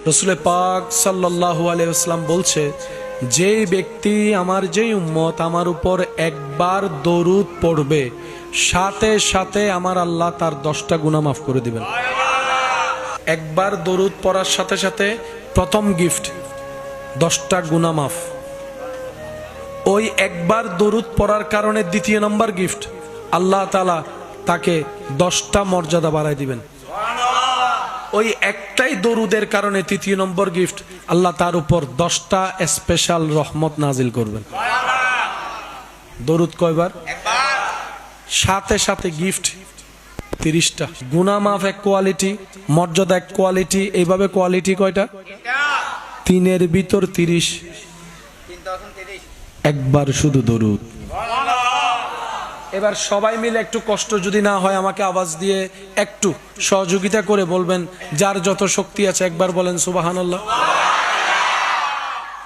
রাসূল পাক সাল্লাল্লাহু আলাইহি ওয়াসাল্লাম বলছে, যেই ব্যক্তি আমার যেই উম্মত আমার উপর একবার দরুদ পড়বে, সাথে সাথে আমার আল্লাহ তার 10টা গুনাহ মাফ করে দিবেন। একবার দরুদ পড়ার সাথে সাথে প্রথম গিফট 10টা গুনাহ মাফ। ওই একবার দরুদ পড়ার কারণে দ্বিতীয় নম্বর গিফট, আল্লাহ তাআলা তাকে 10টা মর্যাদা বাড়ায় দিবেন। ওই একটাই দরুদের কারণে তৃতীয় নম্বর গিফট, আল্লাহ তার উপর 10টা স্পেশাল রহমত নাজিল করবেন। দরুদ কয়বার? সাথে সাথে গিফট 30টা। গুনাহ মাফ এক কোয়ালিটি, মর্যাদা এক কোয়ালিটি, এইভাবে কোয়ালিটি কয়টা? 3-এর ভিতর 30। একবার শুধু দরুদ। এবার সবাই মিলে একটু কষ্ট যদি না হয় আমাকে আওয়াজ দিয়ে একটু সহযোগিতা করে বলবেন, যার যত শক্তি আছে একবার বলেন সুবহানাল্লাহ।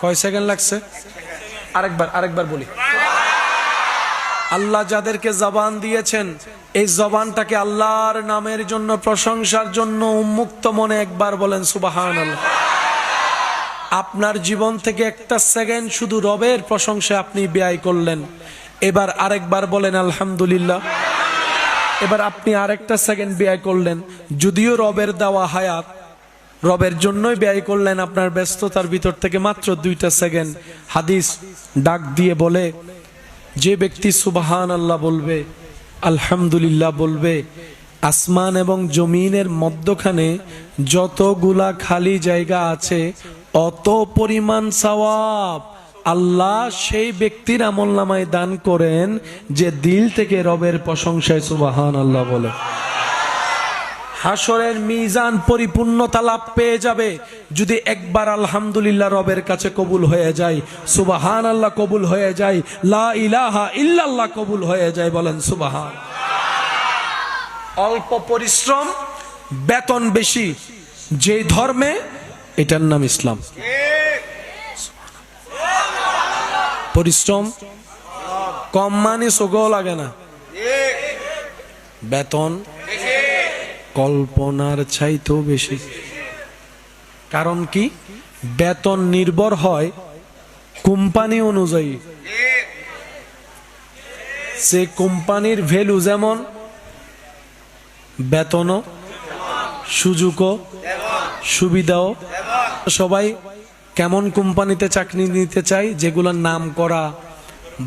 কয় সেকেন্ড লাগছে? আরেকবার বলি। আল্লাহ যাদেরকে জবান দিয়েছেন, এই জবানটাকে আল্লাহর নামের জন্য, প্রশংসার জন্য উন্মুক্ত মনে একবার বলেন সুবহানাল্লাহ। আপনার জীবন থেকে একটা সেকেন্ড শুধু রবের প্রশংসায় আপনি ব্যয় করলেন, এবার আরেকবার বলেন আলহামদুলিল্লাহ। এবার আপনি আরেকটা সেকেন্ড ব্যয় করলেন, যদিও রবের দেওয়া হায়াত, রবের জন্যই ব্যয় করলেন, আপনার ব্যস্ততার ভিতর থেকে মাত্র 2টা সেকেন্ড। হাদিস ডাক দিয়ে বলে, যে ব্যক্তি সুবহানাল্লাহ বলবে, আলহামদুলিল্লাহ বলবে, আসমান এবং জমিনের মধ্যখানে যতগুলা খালি জায়গা আছে অত পরিমাণ সওয়াব আল্লাহ সেই ব্যক্তির আমলনামায় দান করেন যে দিল থেকে রবের প্রশংসায় সুবহানাল্লাহ বলে। হাসরের মিজান পরিপূর্ণতা লাভ পেয়ে যাবে যদি একবার আলহামদুলিল্লাহ রবের কাছে কবুল হয়ে যায়, সুবহানাল্লাহ কবুল হয়ে যায়, লা ইলাহা ইল্লাল্লাহ কবুল হয়ে যায়। বলেন সুবহান। অল্প পরিশ্রম, বেতন বেশি, যে ধর্মে, এটার নাম ইসলাম। পরিশ্রম কম মানে সোগো লাগে না, বেতন কল্পনার চাইতেও বেশি। কারণ কি? বেতন নির্ভর হয় কোম্পানি অনুযায়ী। সে কোম্পানির ভ্যালু যেমন, বেতনও, সুযোগও, সুবিধাও। সবাই কেমন কোম্পানিতে চাকরি নিতে চাই? যেগুলোর নাম করা,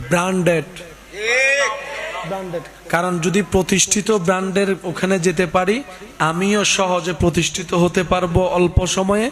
ব্র্যান্ডেড। কারণ যদি প্রতিষ্ঠিত ব্র্যান্ডের ওখানে যেতে পারি, আমিও সহজে প্রতিষ্ঠিত হতে পারবো অল্প সময়ে।